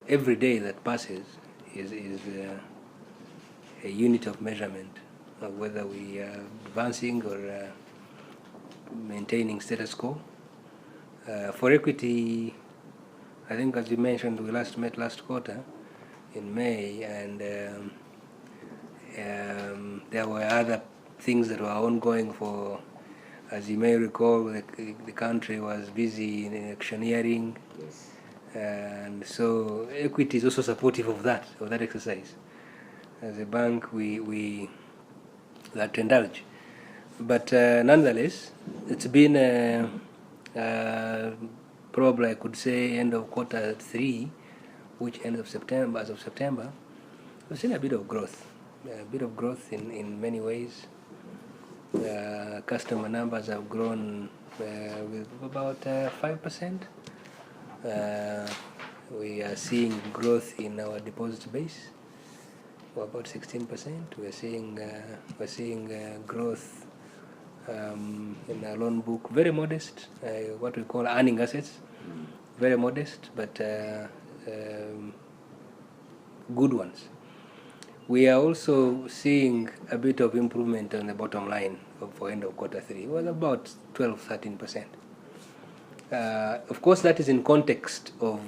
every day that passes is a unit of measurement of whether we are advancing or maintaining status quo. For equity, I think as you mentioned, we last met last quarter in May, and there were other things that were ongoing for, as you may recall, the country was busy in electioneering. Yes. And so equity is also supportive of that exercise. As a bank, we like to indulge. But nonetheless, it's been probably, I could say, end of quarter 3, which end of September, as of September, we've seen a bit of growth. In many ways. Customer numbers have grown with about 5%. We are seeing growth in our deposit base for about 16%. We're seeing growth in our loan book, very modest, what we call earning assets, very modest, but good ones. We are also seeing a bit of improvement on the bottom line for end of quarter 3. It was about 12-13%. Of course, that is in context of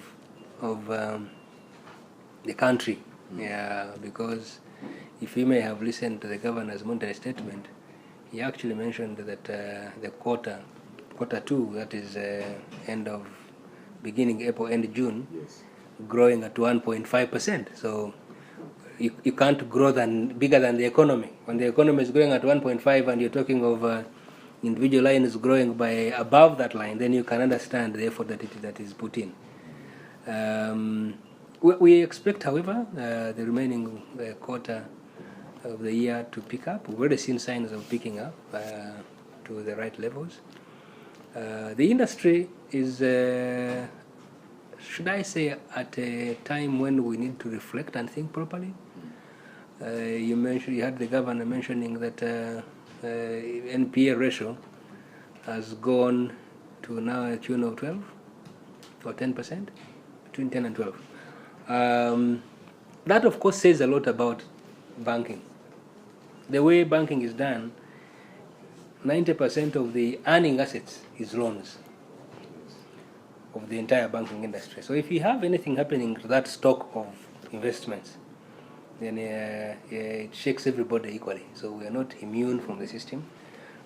the country, because if you may have listened to the governor's monetary statement, he actually mentioned that the quarter 2, that is beginning April, end June, yes, growing at 1.5%. So you can't grow bigger than the economy. When the economy is growing at 1.5 and you're talking of individual line is growing by above that line, then you can understand the effort that is put in. We expect, however, the remaining quarter of the year to pick up. We've already seen signs of picking up to the right levels. The industry is, should I say, at a time when we need to reflect and think properly. You had the governor mentioning that NPA ratio has gone to now a tune of 12 or 10%, between 10 and 12. That, of course, says a lot about banking. The way banking is done, 90% of the earning assets is loans of the entire banking industry. So if you have anything happening to that stock of investments, then it shakes everybody equally. So we are not immune from the system.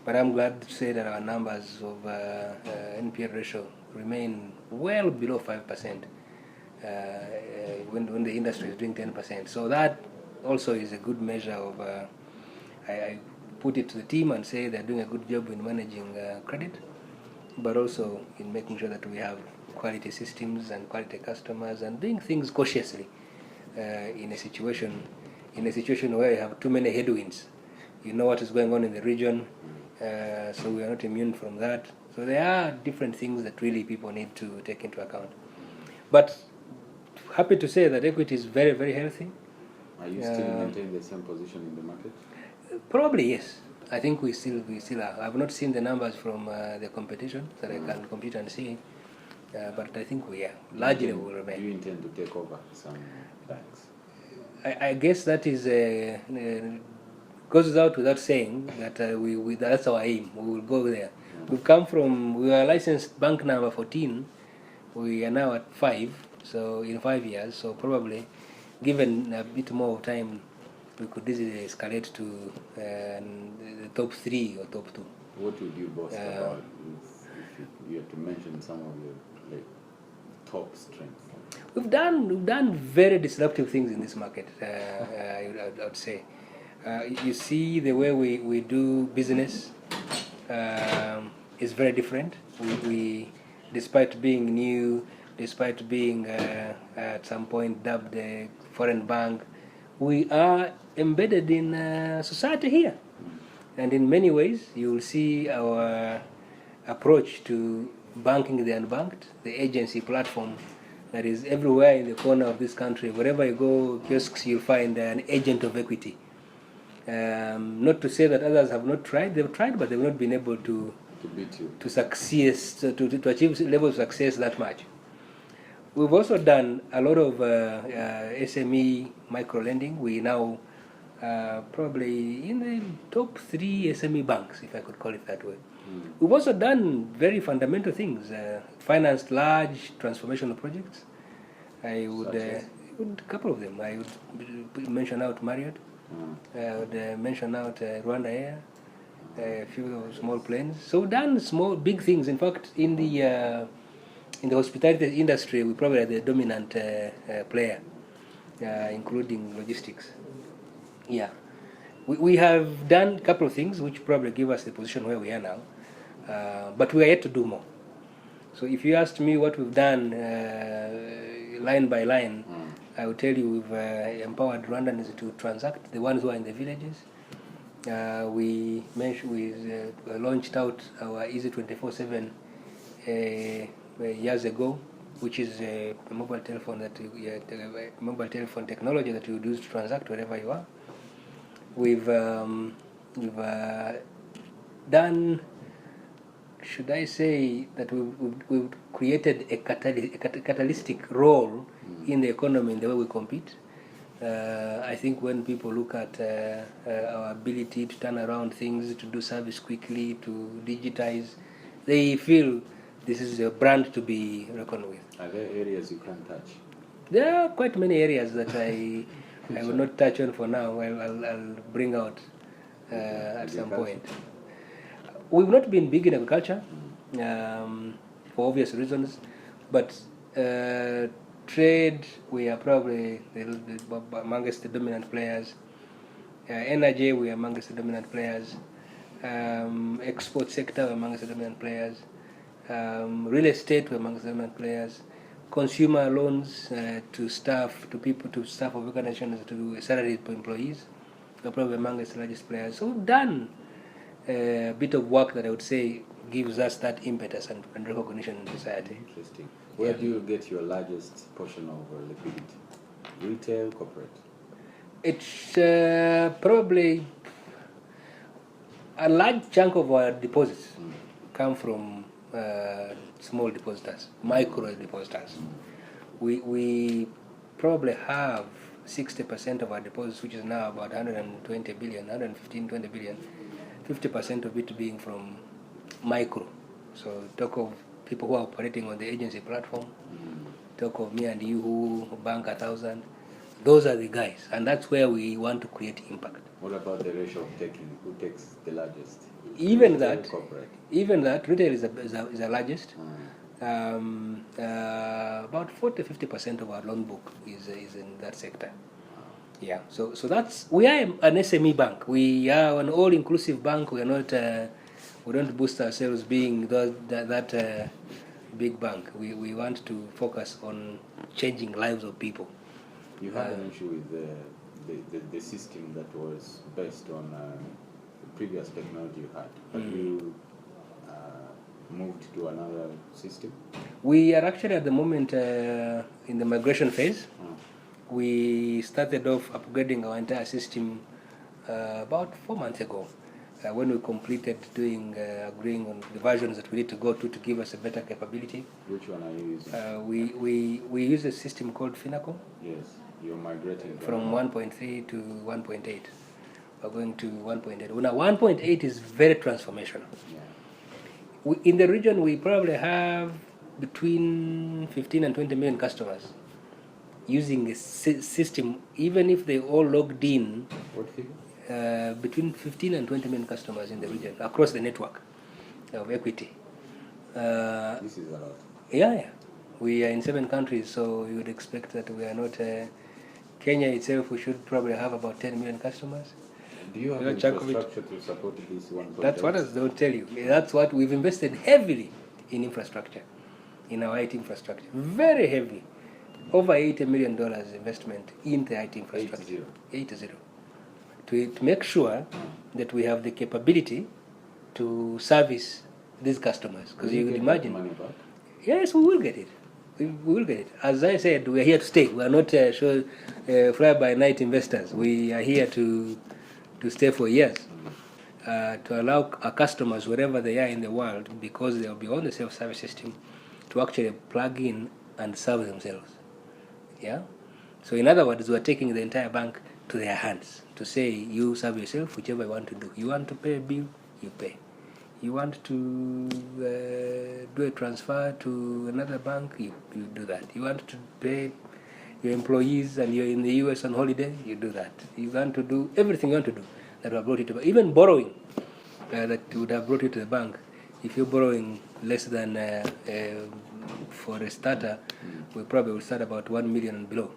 But I'm glad to say that our numbers of NPL ratio remain well below 5% when the industry is doing 10%. So that also is a good measure of, I put it to the team and say they're doing a good job in managing credit, but also in making sure that we have quality systems and quality customers and doing things cautiously in a situation where you have too many headwinds. You know what is going on in the region, so we are not immune from that. So there are different things that really people need to take into account. But happy to say that equity is very, very healthy. Are you still maintaining the same position in the market? Probably yes. I think we still are. I've not seen the numbers from the competition that I can compete and see, but I think we are. Largely we will remain. Do you intend to take over some banks? I guess that is goes out without saying that that's our aim. We will go there. We were licensed bank number 14. We are now at 5. So in 5 years. So probably, given a bit more time, we could easily escalate to the top 3 or top 2. What would you boast about if you had to mention some of your top strengths? We've done very disruptive things in this market. I would say. You see the way we do business is very different. We despite being new, despite being at some point dubbed a foreign bank, we are embedded in society here. And in many ways, you will see our approach to banking the unbanked, the agency platform that is everywhere in the corner of this country. Wherever you go, kiosks, you'll find an agent of equity. Not to say that others have not tried. They've tried, but they've not been able to beat you, to succeed, to achieve level of success that much. We've also done a lot of SME micro lending. We now probably in the top 3 SME banks, if I could call it that way. We've also done very fundamental things, financed large transformational projects. I would, a couple of them. I would mention out Marriott. I would mention out Rwanda Air, a few small planes. So we've done small, big things. In fact, in the hospitality industry, we probably are the dominant player, including logistics. Yeah. We have done a couple of things which probably give us the position where we are now, but we are yet to do more. So if you asked me what we've done line by line, I would tell you we've empowered Rwandans to transact, the ones who are in the villages. We launched out our Easy 24/7 years ago, which is a mobile telephone technology that you would use to transact wherever you are. We've done, should I say that we've created a catalytic role in the economy in the way we compete. I think when people look at our ability to turn around things, to do service quickly, to digitize, they feel this is a brand to be reckoned with. Are there areas you can't touch? There are quite many areas that I will not touch on for now. I'll bring out at some point. We've not been big in agriculture for obvious reasons, but trade, we are probably amongst the dominant players. Energy, we are amongst the dominant players. Export sector, we're amongst the dominant players. Real estate, we're amongst the dominant players. Consumer loans to staff, to people, to staff of organizations, to salaried employees, we're probably amongst the largest players. So we've done a bit of work that I would say gives us that impetus and recognition in society. Interesting. Where do you get your largest portion of liquidity? Retail, corporate? It's probably a large chunk of our deposits come from small depositors, micro depositors. We probably have 60% of our deposits, which is now about 120 billion, 115, 20 billion, 50% of it being from micro. So talk of people who are operating on the agency platform, talk of me and you who bank 1,000. Those are the guys, and that's where we want to create impact. What about the ratio of taking? Who takes the largest? Even Retail, that, corporate? even that, retail is the largest. About 40-50% of our loan book is in that sector. Yeah, so that's, we are an SME bank. We are an all-inclusive bank. We are not. We don't boost ourselves being that big bank. We want to focus on changing lives of people. You had an issue with the system that was based on the previous technology you had. Have you moved to another system? We are actually at the moment in the migration phase. We started off upgrading our entire system about 4 months ago when we completed agreeing on the versions that we need to go to give us a better capability. Which one are you using? We use a system called Finacle. Yes, you're migrating from 1.3 to 1.8. We're going to 1.8. Now 1.8 is very transformational. Yeah. In the region, we probably have between 15 and 20 million customers using a system, even if they all logged in. What figure? Between 15 and 20 million customers in the region across the network of Equity. This is a lot. Yeah. We are in 7 countries, so you would expect that we are not. Kenya itself, we should probably have about 10 million customers. Do you have infrastructure to support this one? That's what I don't tell you. That's what we've invested heavily in infrastructure, in our IT infrastructure. Very heavy. Over $80 million investment in the IT infrastructure. 80. To make sure that we have the capability to service these customers. Because you could imagine. Money back? Yes, we will get it. We will get it. As I said, we are here to stay. We are not fly-by-night investors. We are here to stay for years. To allow our customers, wherever they are in the world, because they will be on the self-service system, to actually plug in and serve themselves. Yeah. So in other words, we are taking the entire bank to their hands to say, you serve yourself, whichever you want to do. You want to pay a bill, you pay. You want to do a transfer to another bank, you do that. You want to pay your employees and you're in the US on holiday, you do that. You want to do everything you want to do that will have brought you to the bank. Even borrowing that would have brought you to the bank. If you're borrowing less than, for a starter, we probably will start about 1 million and below.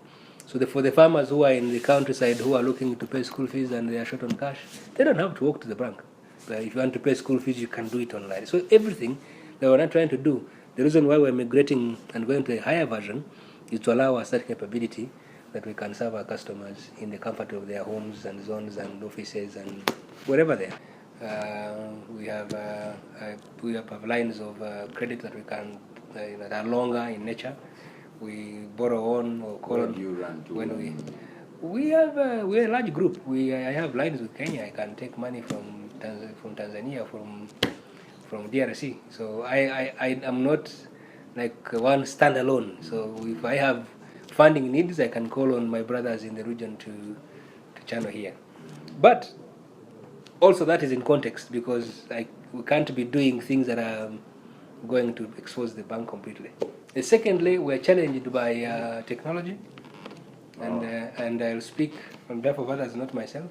So for the farmers who are in the countryside who are looking to pay school fees and they are short on cash, they don't have to walk to the bank. If you want to pay school fees, you can do it online. So everything that we're not trying to do, the reason why we're migrating and going to a higher version is to allow us that capability that we can serve our customers in the comfort of their homes and zones and offices and wherever they are. We have lines of credit that we can that are longer in nature. We borrow on or call on. You run to when we're a large group. I have lines with Kenya. I can take money from Tanzania, from DRC. So I am not like one standalone. So if I have funding needs, I can call on my brothers in the region to channel here. But also that is in context, because we can't be doing things that are going to expose the bank completely. Secondly, we're challenged by technology, and I'll speak on behalf of others, not myself,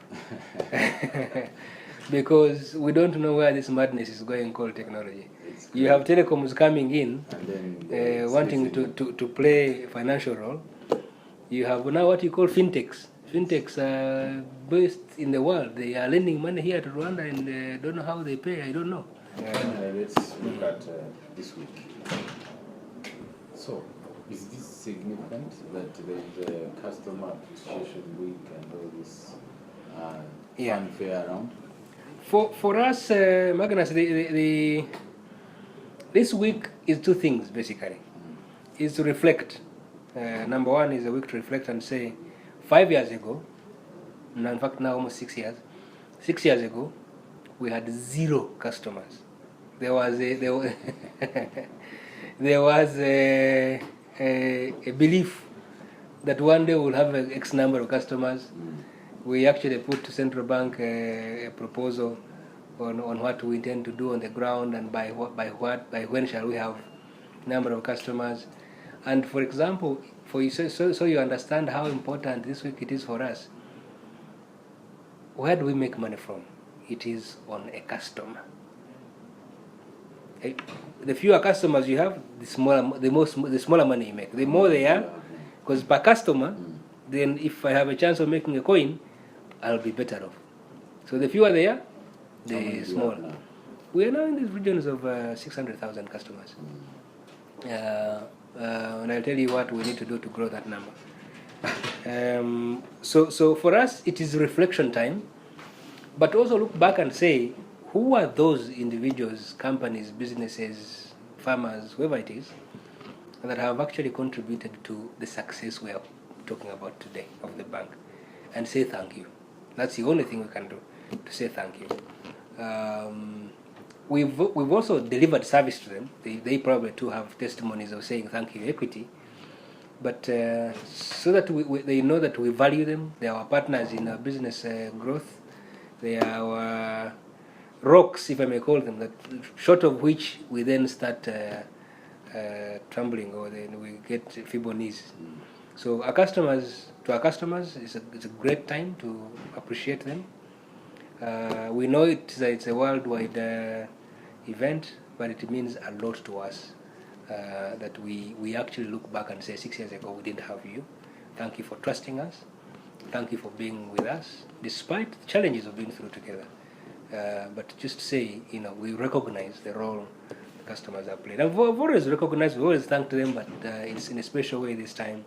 because we don't know where this madness is going called technology. You have telecoms coming in, wanting to play a financial role. You have now what you call fintechs. Fintechs are based in the world. They are lending money here to Rwanda and don't know how they pay. I don't know. Let's look at this week. So, is this significant that there is a customer appreciation week and all this fanfare around? For us, Magnus, this week is two things basically. Is to reflect. Number one is a week to reflect and say, 5 years ago, in fact now almost 6 years, 6 years ago, we had 0 customers. There was a belief that one day we'll have X number of customers. We actually put to Central Bank a proposal on what we intend to do on the ground and by when shall we have number of customers. And for example, so you understand how important this week it is for us. Where do we make money from? It is on a customer. The fewer customers you have, the smaller money you make. The more they are, because per customer, then if I have a chance of making a coin, I'll be better off. So the fewer they are, the smaller. We are now in these regions of 600,000 customers. And I'll tell you what we need to do to grow that number. So for us, it is reflection time, but also look back and say, who are those individuals, companies, businesses, farmers, whoever it is, that have actually contributed to the success we are talking about today of the bank, and say thank you. That's the only thing we can do, to say thank you. We've also delivered service to them. They probably too have testimonies of saying thank you, Equity. But so that they know that we value them. They are our partners in our business growth. They are our rocks, if I may call them, that short of which we then start trembling, or then we get feeble knees. So to our customers, it's a great time to appreciate them. We know it's a worldwide event, but it means a lot to us that we actually look back and say 6 years ago we didn't have you. Thank you for trusting us. Thank you for being with us, despite the challenges of being through together. But just to say, we recognize the role the customers have played. I've always recognized, we've always thanked them, but it's in a special way this time.